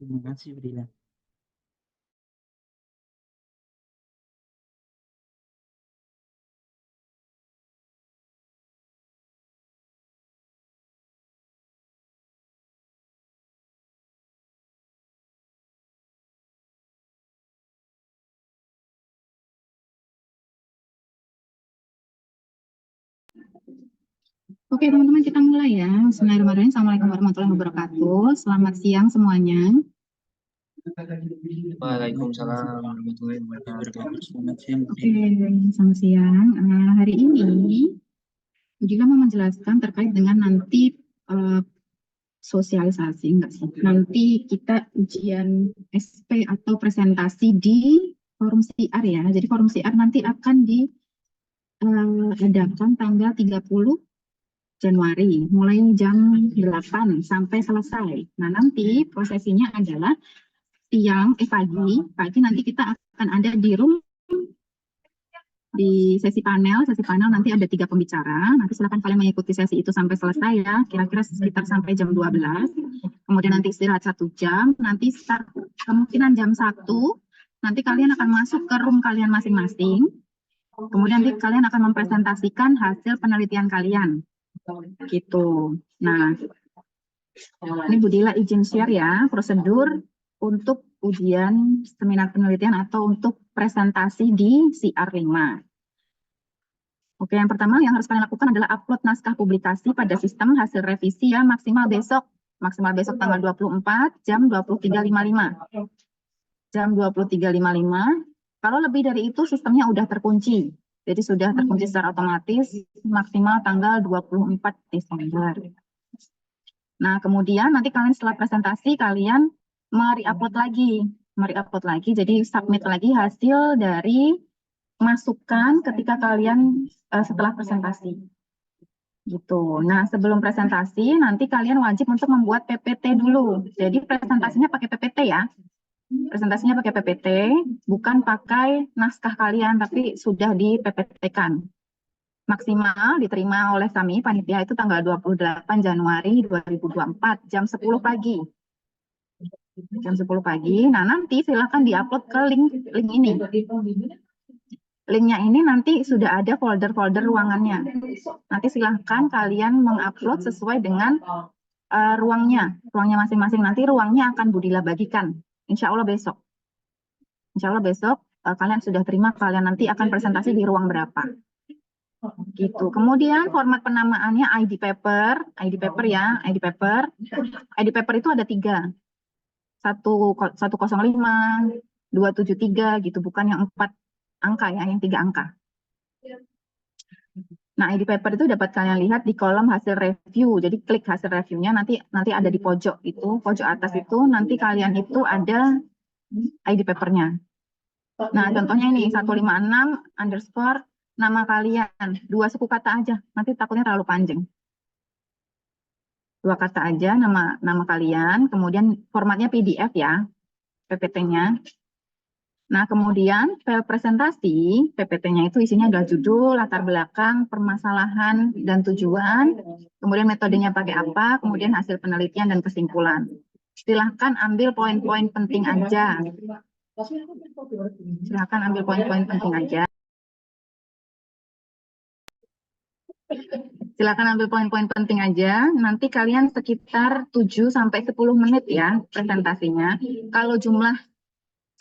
Terima kasih, Brila. Oke, teman-teman, kita mulai ya. Bismillahirrahmanirrahim. Assalamualaikum warahmatullahi wabarakatuh. Selamat siang semuanya. Waalaikumsalam warahmatullahi wabarakatuh. Selamat siang, Oke, Brila. selamat siang. Hari ini, Budila mau menjelaskan terkait dengan nanti sosialisasi, enggak sih? Nanti kita ujian SP atau presentasi di forum CR ya. Jadi forum CR nanti akan diadakan tanggal 30 Januari, mulai jam 8 sampai selesai. Nah, nanti prosesinya adalah pagi nanti kita akan ada di room di sesi panel nanti ada 3 pembicara. Nanti silakan kalian mengikuti sesi itu sampai selesai ya, kira-kira sekitar sampai jam 12. Kemudian nanti istirahat 1 jam, nanti start kemungkinan jam 1, nanti kalian akan masuk ke room kalian masing-masing. Kemudian nanti kalian akan mempresentasikan hasil penelitian kalian. Gitu. Nah, ini Budila izin share ya, prosedur untuk ujian seminar penelitian atau untuk presentasi di CR5. Oke, yang pertama yang harus kalian lakukan adalah upload naskah publikasi pada sistem hasil revisi ya, maksimal besok tanggal 24 jam 23.55. Jam 23.55. Kalau lebih dari itu sistemnya udah terkunci. Jadi sudah terkunci secara otomatis maksimal tanggal 24 Desember. Nah, kemudian nanti kalian setelah presentasi kalian upload lagi, jadi submit lagi hasil dari masukan ketika kalian setelah presentasi. Gitu. Nah, sebelum presentasi nanti kalian wajib untuk membuat PPT dulu. Jadi presentasinya pakai PPT ya. Presentasinya pakai PPT, bukan pakai naskah kalian, tapi sudah di PPT-kan. Maksimal diterima oleh kami panitia itu tanggal 28 Januari 2024 jam 10 pagi. Jam 10 pagi. Nah, nanti silakan diupload ke link ini. Linknya ini nanti sudah ada folder-folder ruangannya. Nanti silahkan kalian mengupload sesuai dengan ruangnya masing-masing. Nanti ruangnya akan Budila bagikan. Insya Allah besok. Insya Allah besok kalian sudah terima, kalian nanti akan presentasi di ruang berapa. Gitu. Kemudian format penamaannya ID paper ya, ID paper. ID paper itu ada 3. 105, 273 gitu, bukan yang 4 angka ya, yang 3 angka. Nah, ID paper itu dapat kalian lihat di kolom hasil review. Jadi klik hasil reviewnya nanti ada di pojok itu, pojok atas itu nanti kalian itu ada ID papernya. Nah, contohnya ini 156 underscore nama kalian, 2 suku kata aja, nanti takutnya terlalu panjang. 2 kata aja nama kalian, kemudian formatnya PDF ya, PPT-nya. Nah, kemudian file presentasi, PPT-nya itu isinya adalah judul, latar belakang, permasalahan, dan tujuan, kemudian metodenya pakai apa, kemudian hasil penelitian dan kesimpulan. Silahkan ambil poin-poin penting aja. Silahkan ambil poin-poin penting aja. Silakan ambil poin-poin penting aja. Nanti kalian sekitar 7-10 menit ya presentasinya. Kalau jumlah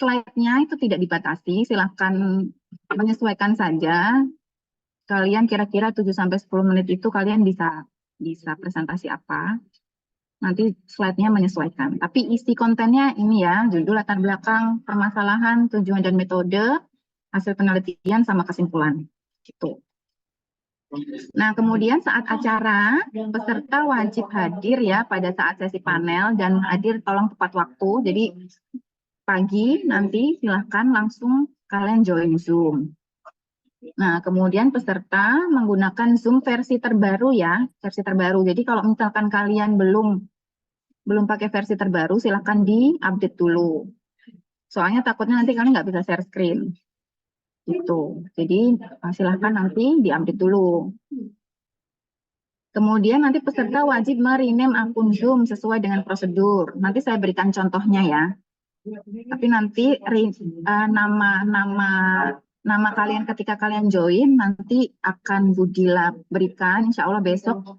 slide-nya itu tidak dibatasi, silakan menyesuaikan saja. Kalian kira-kira 7-10 menit itu kalian bisa presentasi apa. Nanti slide-nya menyesuaikan. Tapi isi kontennya ini ya, judul, latar belakang, permasalahan, tujuan dan metode, hasil penelitian sama kesimpulan. Gitu. Nah, kemudian saat acara, peserta wajib hadir ya pada saat sesi panel dan hadir tolong tepat waktu. Jadi pagi nanti silahkan langsung kalian join Zoom. Nah, kemudian peserta menggunakan Zoom versi terbaru ya, versi terbaru. Jadi kalau misalkan kalian belum pakai versi terbaru, silahkan di-update dulu. Soalnya takutnya nanti kalian nggak bisa share screen. Gitu. Jadi silahkan nanti di-update dulu. Kemudian nanti peserta wajib merename akun Zoom sesuai dengan prosedur. Nanti saya berikan contohnya ya. Tapi nanti nama kalian ketika kalian join nanti akan Budila berikan insya Allah besok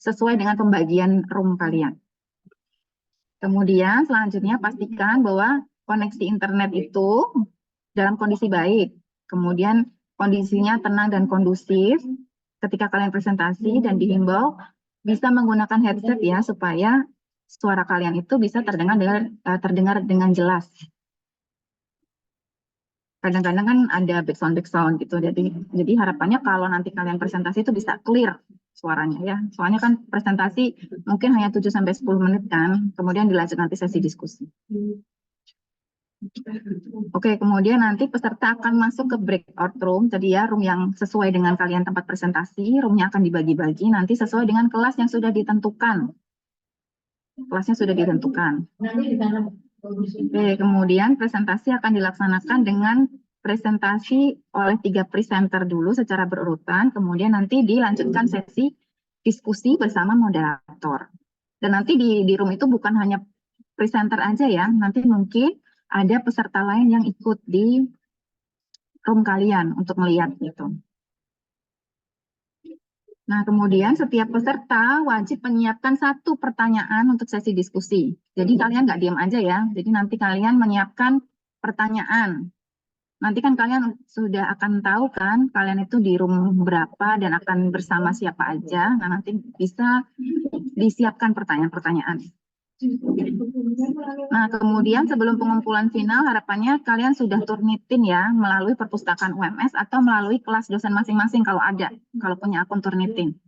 sesuai dengan pembagian room kalian. Kemudian selanjutnya pastikan bahwa koneksi internet itu dalam kondisi baik. Kemudian kondisinya tenang dan kondusif ketika kalian presentasi, dan dihimbau bisa menggunakan headset ya supaya suara kalian itu bisa terdengar dengan jelas. Kadang-kadang kan ada background gitu. Jadi harapannya kalau nanti kalian presentasi itu bisa clear suaranya ya. Soalnya kan presentasi mungkin hanya 7 sampai 10 menit kan. Kemudian dilanjut nanti sesi diskusi. Oke, kemudian nanti peserta akan masuk ke breakout room, tadi ya, room yang sesuai dengan kalian tempat presentasi, roomnya akan dibagi-bagi nanti sesuai dengan kelas yang sudah ditentukan. Kelasnya sudah ditentukan. Oke, kemudian presentasi akan dilaksanakan dengan presentasi oleh 3 presenter dulu secara berurutan, kemudian nanti dilanjutkan sesi diskusi bersama moderator. Dan nanti di room itu bukan hanya presenter aja ya, nanti mungkin ada peserta lain yang ikut di room kalian untuk melihat gitu. Nah, kemudian setiap peserta wajib menyiapkan 1 pertanyaan untuk sesi diskusi. Jadi kalian nggak diam aja ya. Jadi nanti kalian menyiapkan pertanyaan. Nanti kan kalian sudah akan tahu kan, kalian itu di room berapa dan akan bersama siapa aja. Nah, nanti bisa disiapkan pertanyaan-pertanyaan. Nah, kemudian sebelum pengumpulan final, harapannya kalian sudah turnitin ya, melalui perpustakaan UMS atau melalui kelas dosen masing-masing kalau ada, kalau punya akun turnitin.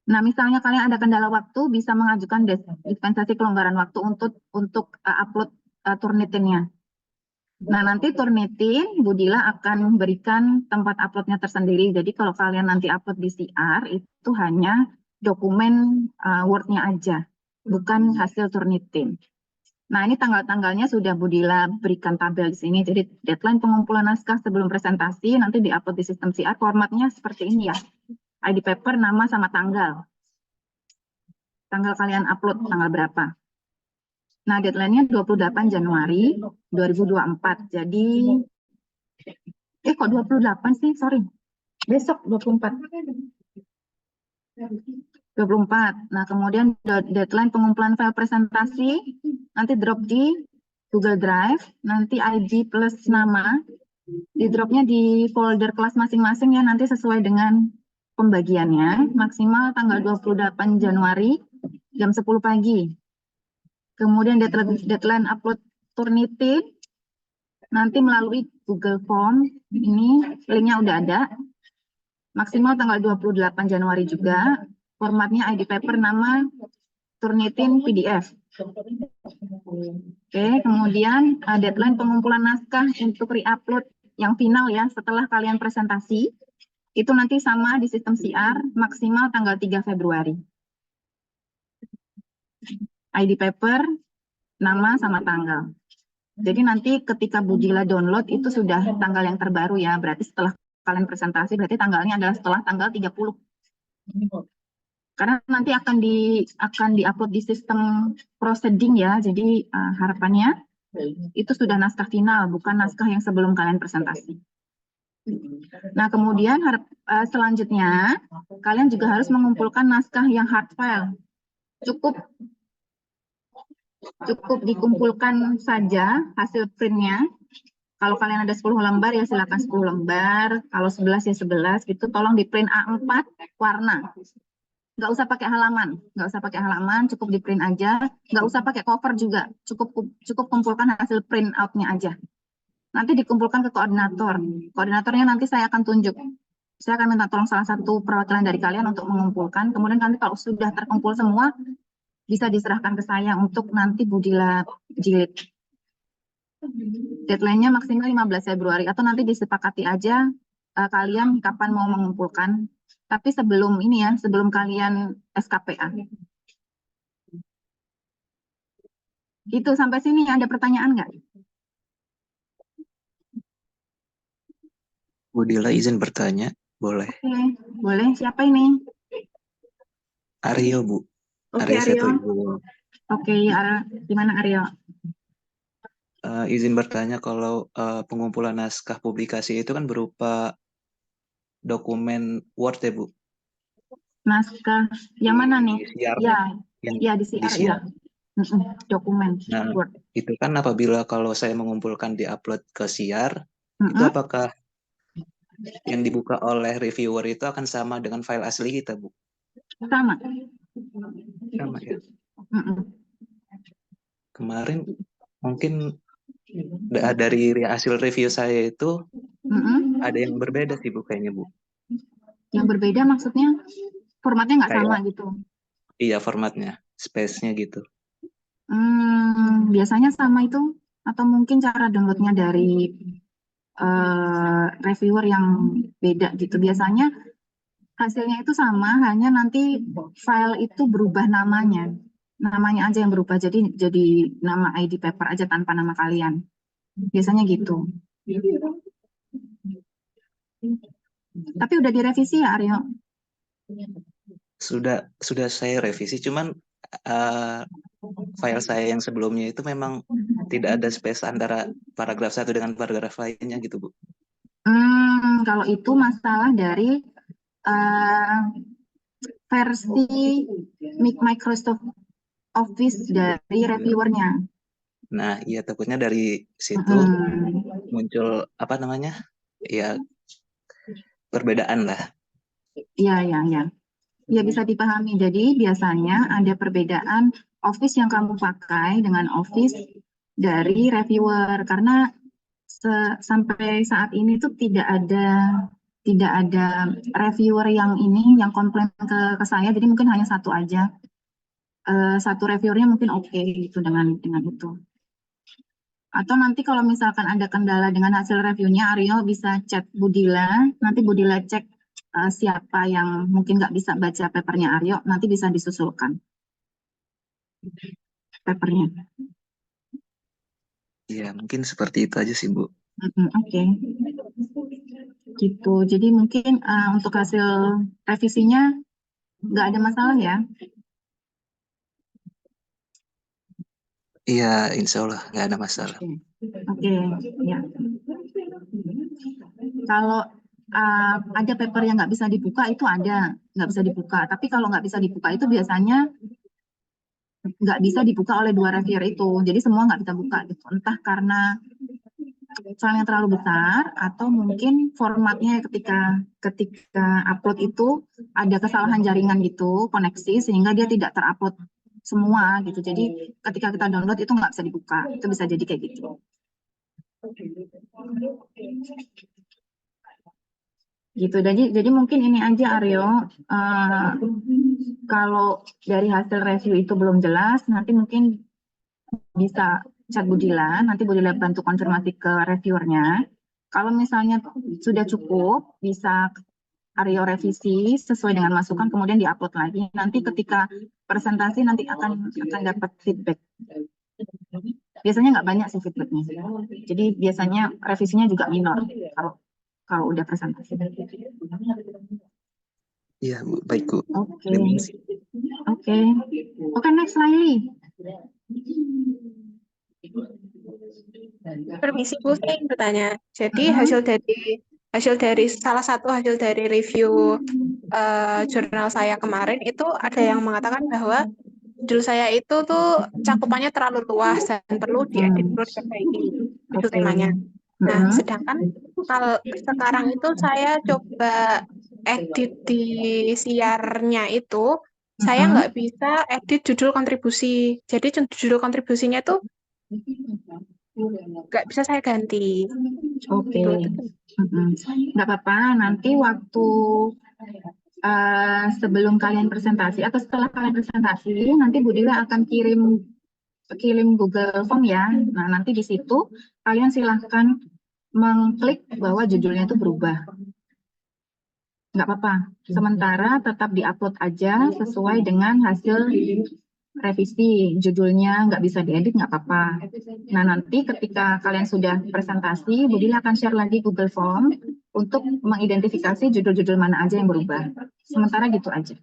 Nah, misalnya kalian ada kendala waktu, bisa mengajukan dispensasi kelonggaran waktu untuk upload turnitinnya. Nah, nanti turnitin, Budila akan memberikan tempat uploadnya tersendiri. Jadi kalau kalian nanti upload di CR, itu hanya dokumen Word-nya aja, bukan hasil turnitin. Nah, ini tanggal-tanggalnya sudah Budila berikan tabel di sini. Jadi deadline pengumpulan naskah sebelum presentasi nanti diupload di sistem CR. Formatnya seperti ini ya. ID paper, nama sama tanggal. Tanggal kalian upload tanggal berapa. Nah, deadline-nya 28 Januari 2024. Jadi kok 28 sih? Sorry. Besok 24. 24. Nah, kemudian deadline pengumpulan file presentasi nanti drop di Google Drive, nanti ID plus nama, di dropnya di folder kelas masing-masing ya, nanti sesuai dengan pembagiannya, maksimal tanggal 28 Januari jam 10 pagi. Kemudian deadline upload Turnitin nanti melalui Google Form, ini linknya udah ada, maksimal tanggal 28 Januari juga, formatnya ID paper, nama, Turnitin, PDF. Oke, kemudian deadline pengumpulan naskah untuk re-upload yang final ya, setelah kalian presentasi, itu nanti sama di sistem CR, maksimal tanggal 3 Februari. ID paper, nama, sama tanggal. Jadi nanti ketika Budila download itu sudah tanggal yang terbaru ya, berarti setelah kalian presentasi, berarti tanggalnya adalah setelah tanggal 30. Karena nanti akan di-upload di sistem proceeding ya, jadi harapannya itu sudah naskah final, bukan naskah yang sebelum kalian presentasi. Nah, kemudian selanjutnya, kalian juga harus mengumpulkan naskah yang hard file. Cukup dikumpulkan saja hasil printnya. Kalau kalian ada 10 lembar ya silakan 10 lembar. Kalau 11 ya 11 gitu. Tolong di print A4 warna. Nggak usah pakai halaman, cukup di print aja. Nggak usah pakai cover juga. Cukup kumpulkan hasil print out-nya aja. Nanti dikumpulkan ke koordinator. Koordinatornya nanti saya akan tunjuk. Saya akan minta tolong salah satu perwakilan dari kalian untuk mengumpulkan. Kemudian nanti kalau sudah terkumpul semua, bisa diserahkan ke saya untuk nanti Budila jilid. Deadline-nya maksimal 15 Februari atau nanti disepakati aja kalian kapan mau mengumpulkan. Tapi sebelum ini ya, sebelum kalian SKPA. Itu sampai sini ada pertanyaan nggak? Budila izin bertanya, boleh? Oke, boleh. Siapa ini? Aryo, Bu. Oke, Aryo Aryo. Setoibowo. Oke, gimana Aryo? Izin bertanya kalau pengumpulan naskah publikasi itu kan berupa dokumen Word ya, Bu? Naskah yang mana nih? Di siar. Ya, Yang ya di di CR ya. siar. Dokumen Nah, Word. itu kan apabila kalau saya mengumpulkan di-upload ke siar, itu Mm-mm. apakah yang dibuka oleh reviewer itu akan sama dengan file asli kita, Bu? Sama. Sama ya. Mm-mm. Kemarin mungkin dari hasil review saya itu Mm-mm. ada yang berbeda sih, Bu, kayaknya, Bu. Yang berbeda maksudnya formatnya nggak sama Kayak, gitu. iya, formatnya, space-nya gitu. Biasanya sama itu, atau mungkin cara downloadnya dari reviewer yang beda gitu. Biasanya hasilnya itu sama, hanya nanti file itu berubah namanya. Namanya aja yang berubah, jadi nama ID paper aja tanpa nama kalian. Biasanya gitu. Tapi udah direvisi ya, Aryo? Sudah saya revisi, cuman file saya yang sebelumnya itu memang tidak ada space antara paragraf satu dengan paragraf lainnya gitu, Bu. Kalau itu masalah dari versi Microsoft Office dari reviewernya. Nah, iya, takutnya dari situ muncul apa namanya? Ya, perbedaan lah. Iya. Ya, bisa dipahami. Jadi biasanya ada perbedaan Office yang kamu pakai dengan Office dari reviewer, karena sampai saat ini tuh tidak ada reviewer yang komplain ke saya. Jadi mungkin hanya satu aja. Satu reviewernya mungkin oke gitu dengan itu. Atau nanti kalau misalkan ada kendala dengan hasil reviewnya, Aryo bisa chat Budila. Nanti Budila cek siapa yang mungkin nggak bisa baca papernya Aryo, nanti bisa disusulkan papernya. Iya, mungkin seperti itu aja sih, Bu. Oke. Gitu. Jadi mungkin untuk hasil revisinya nggak ada masalah ya? Iya, insya Allah nggak ada masalah. Oke, ya. Kalau ada paper yang nggak bisa dibuka, itu nggak bisa dibuka. Tapi kalau nggak bisa dibuka itu biasanya nggak bisa dibuka oleh dua reviewer itu. Jadi semua nggak bisa buka gitu. Entah karena file yang terlalu besar atau mungkin formatnya ketika upload itu ada kesalahan jaringan gitu, koneksi, sehingga dia tidak terupload semua gitu. Jadi ketika kita download itu nggak bisa dibuka. Itu bisa jadi kayak gitu. Gitu. Jadi mungkin ini aja Aryo. Kalau dari hasil review itu belum jelas, nanti mungkin bisa chat Budila, nanti Budila bantu konfirmasi ke reviewernya. Kalau misalnya sudah cukup, bisa Aryo revisi sesuai dengan masukan, kemudian diupload lagi. Nanti ketika presentasi nanti akan dapat feedback. Biasanya nggak banyak sih feedbacknya. Jadi biasanya revisinya juga minor kalau udah presentasi. Iya, Bu. Baik, Bu. Oke. Terima kasih. Oke, next Laili. Permisi Bu, saya ingin bertanya. Jadi hasil dari salah satu hasil dari review jurnal saya kemarin itu ada yang mengatakan bahwa judul saya itu tuh cakupannya terlalu luas dan perlu diedit, perlu diperbaiki itu temanya. Nah, sedangkan kalau sekarang itu saya coba edit di siarnya itu, saya nggak bisa edit judul kontribusi. Jadi judul kontribusinya tuh nggak bisa saya ganti. Oke. Nggak apa-apa, nanti waktu sebelum kalian presentasi atau setelah kalian presentasi, nanti Bu Dila akan kirim Google Form ya. Nah, nanti di situ kalian silahkan mengklik bahwa judulnya itu berubah. Nggak apa-apa. Sementara tetap diupload aja sesuai dengan hasil revisi. Judulnya nggak bisa diedit, nggak apa-apa. Nah, nanti ketika kalian sudah presentasi, Bu Dila akan share lagi Google Form untuk mengidentifikasi judul-judul mana aja yang berubah. Sementara gitu aja.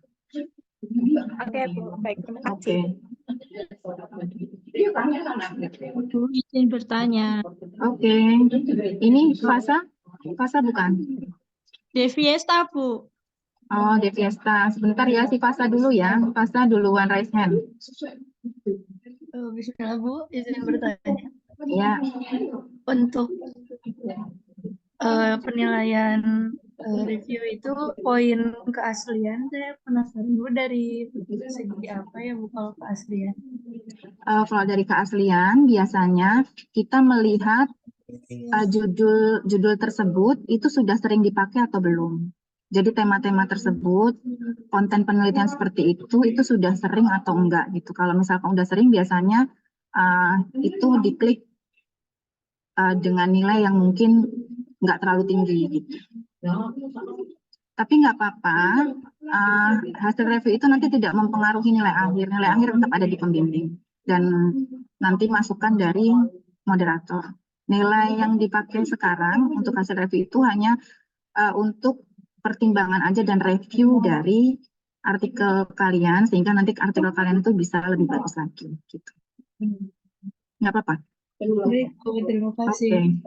Oke, Bu. Baik, terima Oke. kasih. Bu, izin bertanya. Oke. Ini Fasa? Fasa bukan? Deviesta, Bu. Oh, Deviesta. Sebentar ya, si Fasa dulu ya. Fasa duluan raise hand. Bismillah, Bu, izin bertanya. Ya. Untuk penilaian review itu poin keaslian, saya penasaran Bu dari segi apa ya Bu kalau keaslian? Kalau dari keaslian, biasanya kita melihat judul tersebut itu sudah sering dipakai atau belum. Jadi tema-tema tersebut, konten penelitian seperti itu sudah sering atau enggak gitu. Kalau misalkan udah sering, biasanya itu diklik dengan nilai yang mungkin nggak terlalu tinggi gitu. Tapi nggak apa-apa, hasil review itu nanti tidak mempengaruhi nilai akhir. Nilai akhir tetap ada di pembimbing. Dan nanti masukan dari moderator. Nilai yang dipakai sekarang untuk hasil review itu hanya untuk pertimbangan aja dan review dari artikel kalian, sehingga nanti artikel kalian itu bisa lebih bagus lagi. Gitu. Nggak apa-apa? Baik, Bu, terima kasih.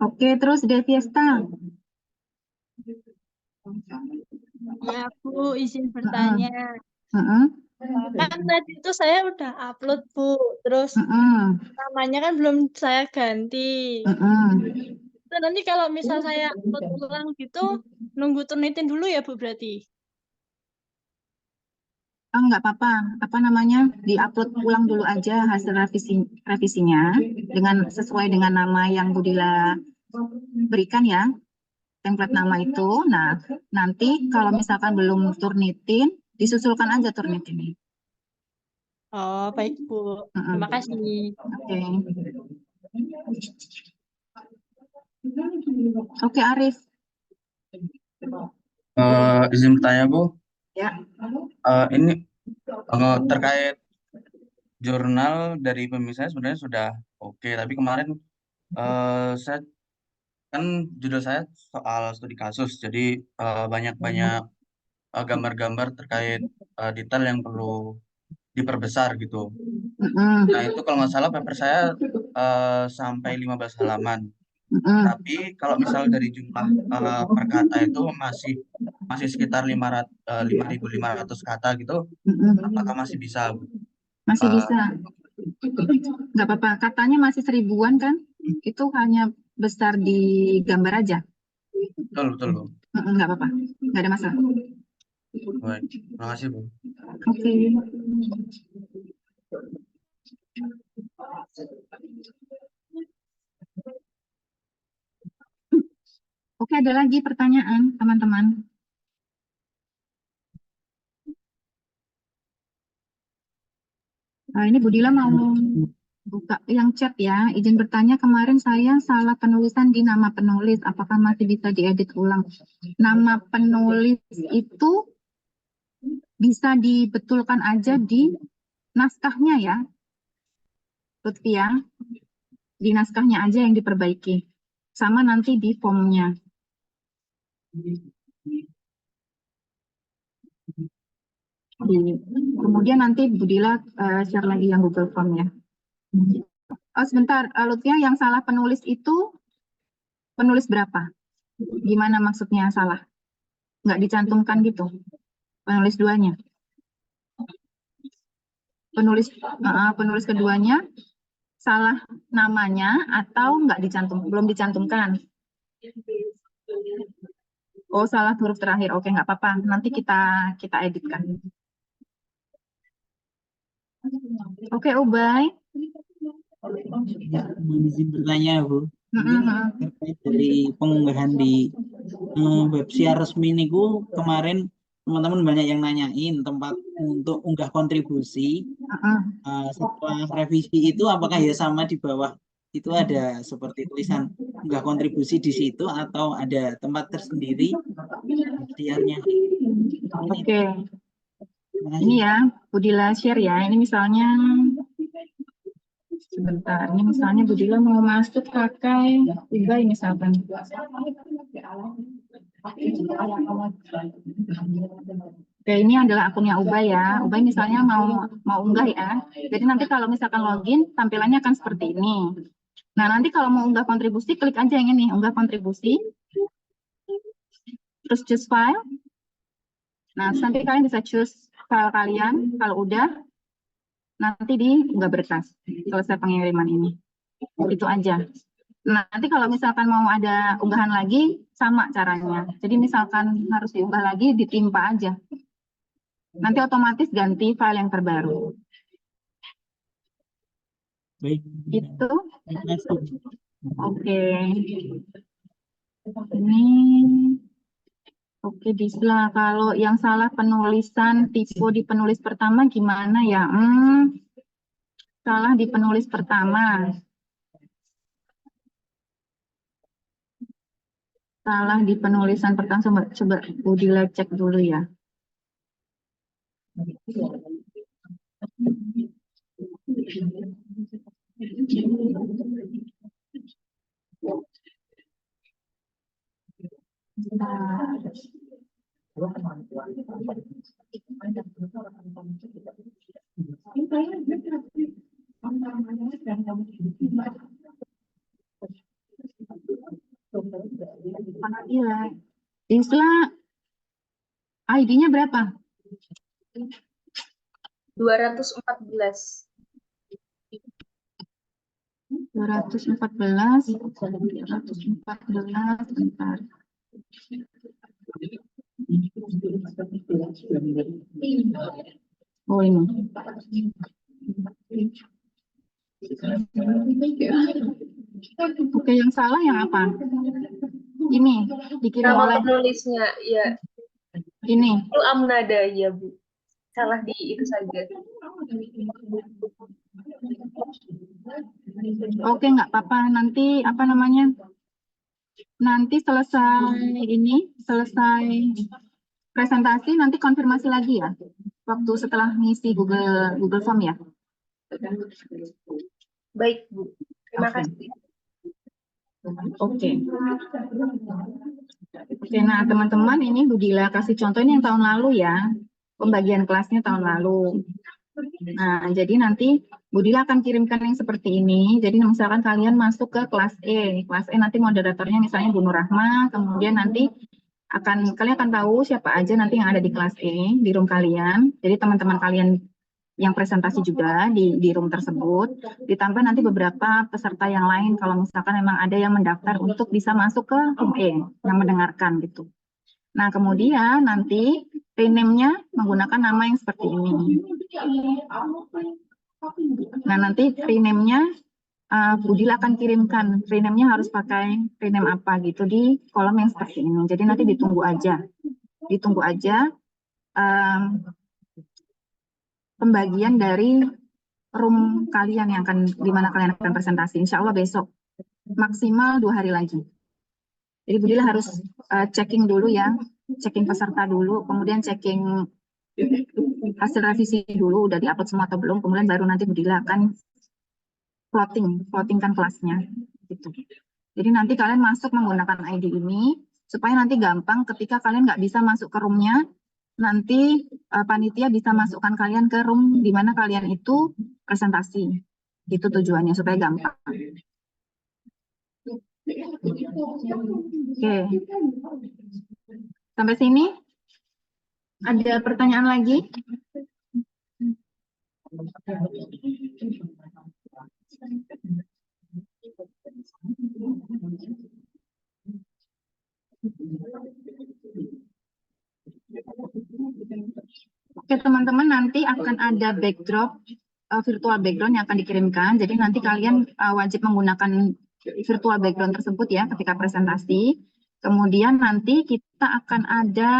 Oke, terus Deviesta. Ya, Bu, izin bertanya. Kan tadi itu saya udah upload, Bu. Terus namanya kan belum saya ganti. Itu nanti kalau misal saya upload ulang gitu, nunggu turnitin dulu ya, Bu, berarti? Nggak apa-apa, apa namanya, diupload ulang dulu aja hasil revisinya dengan sesuai dengan nama yang Budila berikan ya, template nama itu. Nah, nanti kalau misalkan belum turnitin, disusulkan aja turnitinnya. Oh, baik, Bu. Terima kasih. Oke. Oke, Arif. Izin bertanya, Bu. Ya. Ini terkait jurnal dari pembimbing saya sebenarnya sudah oke, tapi kemarin saya kan judul saya soal studi kasus, jadi banyak-banyak gambar-gambar terkait detail yang perlu diperbesar gitu. Nah itu kalau nggak salah paper saya sampai 15 halaman. Tapi kalau misal dari jumlah per kata itu masih sekitar 5.500 kata gitu, apakah masih bisa? Masih bisa. Nggak apa-apa, katanya masih 1000-an kan? Itu hanya besar di gambar aja. Betul, betul, Bu. Nggak apa-apa, nggak ada masalah. Baik, terima kasih, Bu. Oke. Oke, ada lagi pertanyaan, teman-teman? Nah, ini Budila mau buka yang chat ya. Izin bertanya, kemarin saya salah penulisan di nama penulis. Apakah masih bisa diedit ulang? Nama penulis itu bisa dibetulkan aja di naskahnya ya, Lutfi ya. Di naskahnya aja yang diperbaiki. Sama nanti di formnya. Kemudian nanti Budila share lagi yang Google Form ya. Oh sebentar, Lutfia, yang salah penulis itu penulis berapa? Gimana maksudnya salah? Nggak dicantumkan gitu? Penulis duanya? Penulis keduanya salah namanya atau nggak belum dicantumkan? Oh salah huruf terakhir, oke nggak apa-apa. Nanti kita editkan. Oke, Ubay. Ya, izin bertanya, Bu. Terkait dari pengunggahan di website resmi niku kemarin teman-teman banyak yang nanyain tempat untuk unggah kontribusi. Setelah revisi itu apakah ya sama di bawah itu ada seperti tulisan unggah kontribusi di situ atau ada tempat tersendiri ikhtiarnya? Oke. Ini ya, Budila share ya. Ini misalnya sebentar, ini misalnya Budila mau masuk pakai Ubay misalkan. Oke, ini adalah akunnya Ubay ya. Ubay misalnya mau unggah ya. Jadi nanti kalau misalkan login, tampilannya akan seperti ini. Nah, nanti kalau mau unggah kontribusi, klik aja yang ini, unggah kontribusi. Terus choose file. Nah, nanti kalian bisa choose file kalian. Kalau udah, nanti diunggah berkas. Selesai pengiriman ini. Itu aja. Nah, nanti kalau misalkan mau ada unggahan lagi, sama caranya. Jadi misalkan harus diunggah lagi, ditimpa aja. Nanti otomatis ganti file yang terbaru. Baik. Itu. Terima kasih. Oke. Ini. Oke, Disla. Kalau yang salah penulisan tipe di penulis pertama gimana ya? Salah di penulis pertama. Salah di penulisan pertama. Coba Budila cek dulu ya. Disla, ID-nya berapa? 214. 214, bentar. Oh ini. Oke, yang salah yang apa? Ini dikirim Nama oleh penulisnya, ya. ini. Itu Amnada, ya Bu. Salah di itu saja. Oke, nggak apa-apa. Nanti apa namanya? Nanti selesai ini, selesai presentasi, nanti konfirmasi lagi ya. Waktu setelah ngisi Google Form ya. Baik, Bu. Terima kasih. Oke. Oke, nah teman-teman ini Budila kasih contoh ini yang tahun lalu ya. Pembagian kelasnya tahun lalu. Nah, jadi nanti Budila akan kirimkan yang seperti ini. Jadi misalkan kalian masuk ke kelas E. Kelas E nanti moderatornya misalnya Bu Nur Rahma, kemudian nanti kalian akan tahu siapa aja nanti yang ada di kelas E, di room kalian. Jadi teman-teman kalian yang presentasi juga di room tersebut, ditambah nanti beberapa peserta yang lain kalau misalkan memang ada yang mendaftar untuk bisa masuk ke room E, yang mendengarkan gitu. Nah, kemudian nanti rename-nya menggunakan nama yang seperti ini. Nah, nanti rename-nya Budila akan kirimkan, rename-nya harus pakai rename apa gitu di kolom yang seperti ini. Jadi nanti ditunggu aja. Ditunggu aja pembagian dari room kalian yang di mana kalian akan presentasi. Insya Allah besok, maksimal 2 hari lagi. Jadi Budila harus checking dulu ya, checking peserta dulu, kemudian checking hasil revisi dulu, udah diupload semua atau belum, kemudian baru nanti Budila akan plottingkan kelasnya. Gitu. Jadi nanti kalian masuk menggunakan ID ini, supaya nanti gampang ketika kalian nggak bisa masuk ke roomnya, nanti panitia bisa masukkan kalian ke room di mana kalian itu presentasi. Itu tujuannya, supaya gampang. Oke. Sampai sini? Ada pertanyaan lagi? Oke teman-teman, nanti akan ada backdrop, virtual background yang akan dikirimkan. Jadi nanti kalian wajib menggunakan virtual background tersebut ya ketika presentasi. Kemudian nanti kita akan ada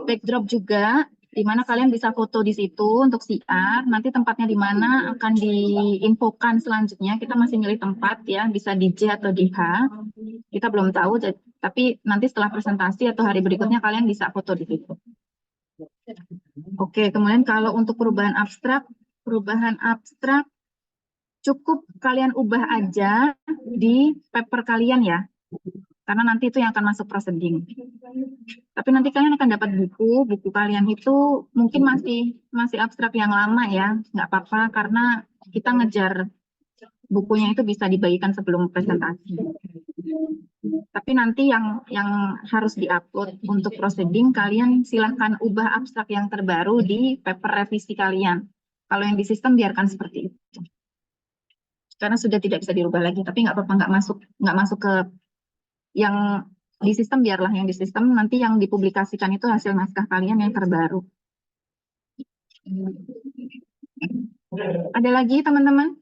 backdrop juga, di mana kalian bisa foto di situ untuk siar. Nanti tempatnya di mana akan diinfokan selanjutnya. Kita masih milih tempat ya, bisa di J atau di H. Kita belum tahu, tapi nanti setelah presentasi atau hari berikutnya kalian bisa foto di situ. Oke, kemudian kalau untuk perubahan abstrak cukup kalian ubah aja di paper kalian ya. karena nanti itu yang akan masuk proseding. Tapi nanti kalian akan dapat buku kalian itu mungkin masih abstrak yang lama ya, nggak apa-apa karena kita ngejar bukunya itu bisa dibagikan sebelum presentasi. Tapi nanti yang harus diupload untuk proceeding, kalian silahkan ubah abstrak yang terbaru di paper revisi kalian. Kalau yang di sistem biarkan seperti itu. Karena sudah tidak bisa dirubah lagi, tapi nggak apa-apa, nggak masuk ke yang di sistem, biarlah yang di sistem, nanti yang dipublikasikan itu hasil naskah kalian yang terbaru. Ada lagi teman-teman?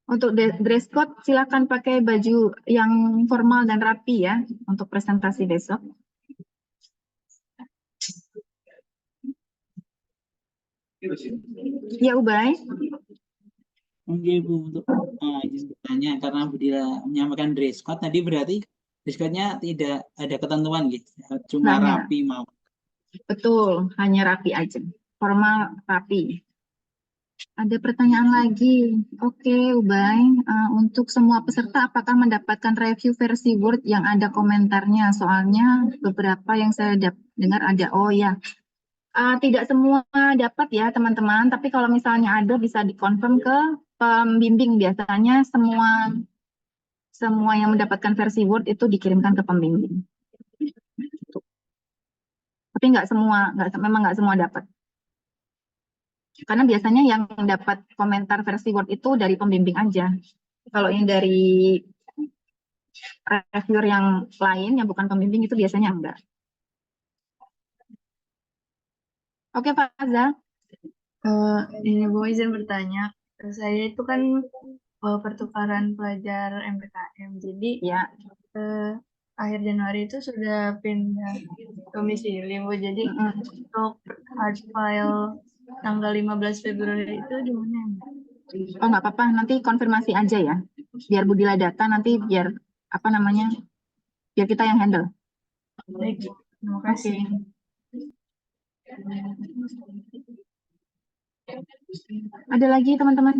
Untuk dress code, silakan pakai baju yang formal dan rapi ya, untuk presentasi besok. Ya, Ubay. Oke, Bu, untuk izin bertanya, karena Bu Dila menyampaikan dress code, tadi berarti dress code-nya tidak ada ketentuan gitu, cuma rapi mau. Betul, hanya rapi aja, formal rapi. Ada pertanyaan lagi. Oke, Ubay, untuk semua peserta apakah mendapatkan review versi Word yang ada komentarnya? Soalnya beberapa yang saya dengar ada, oh ya. Tidak semua dapat ya teman-teman, tapi kalau misalnya ada bisa dikonfirm ke pembimbing. Biasanya semua yang mendapatkan versi Word itu dikirimkan ke pembimbing. Tapi memang nggak semua dapat. Karena biasanya yang dapat komentar versi Word itu dari pembimbing aja. Kalau yang dari reviewer yang lain, yang bukan pembimbing, itu biasanya enggak. Oke, Pak Azza. Ini Bu, izin bertanya. Saya itu kan pertukaran pelajar MPKM. Jadi ya, akhir Januari itu sudah pindah domisili, Bu. Jadi untuk hard file tanggal 15 Februari itu di mana? Oh, nggak apa-apa, nanti konfirmasi aja ya. Biar Bu Dila data, nanti biar biar kita yang handle. Baik, terima kasih. Ada lagi teman-teman?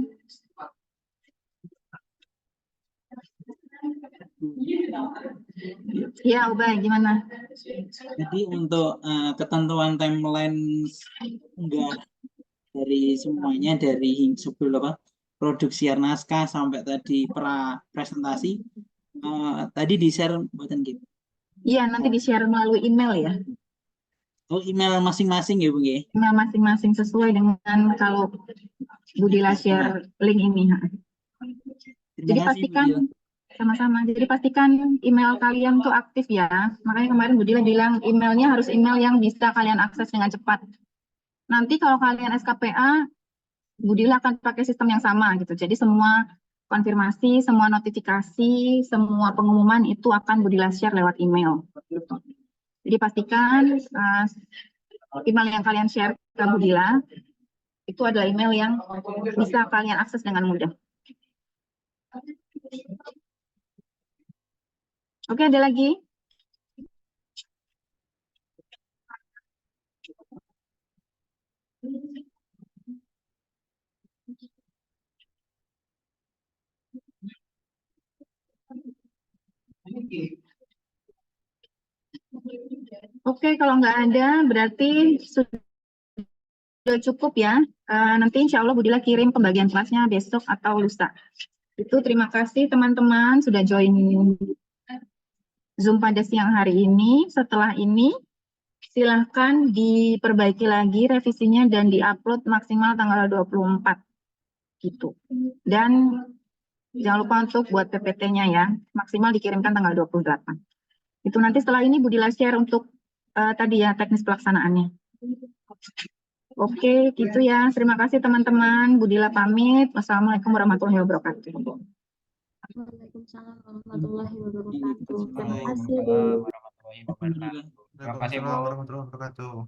Ya, Ubay, gimana? Jadi untuk ketentuan timeline enggak dari semuanya, dari sebelum produksi naskah sampai tadi presentasi, tadi di-share buatan gitu. Iya, nanti di-share melalui email ya. Oh, email masing-masing ya, Bu? Email masing-masing sesuai dengan kalau Bu Dila share link ini. Jadi pastikan sama-sama. Jadi pastikan email kalian tuh aktif ya. Makanya kemarin Bu Dila bilang emailnya harus email yang bisa kalian akses dengan cepat. Nanti kalau kalian SKPA, Bu Dila akan pakai sistem yang sama gitu. Jadi semua konfirmasi, semua notifikasi, semua pengumuman itu akan Bu Dila share lewat email. Jadi pastikan email yang kalian share ke Bu Dila itu adalah email yang bisa kalian akses dengan mudah. Oke, ada lagi? Oke, kalau nggak ada berarti sudah cukup ya. Nanti insya Allah Bu Dila kirim pembagian kelasnya besok atau lusa. Itu terima kasih teman-teman sudah join Zoom pada siang hari ini. Setelah ini silahkan diperbaiki lagi revisinya dan diupload maksimal tanggal 24 gitu. Dan jangan lupa untuk buat PPT-nya ya, maksimal dikirimkan tanggal 28. Itu nanti setelah ini Bu Dila share untuk tadi ya teknis pelaksanaannya. Oke, gitu ya. Terima kasih teman-teman. Bu Dila pamit. Wassalamualaikum warahmatullahi wabarakatuh. Waalaikumsalam warahmatullahi wabarakatuh. Terima kasih, Bu. Terima kasih, Bu.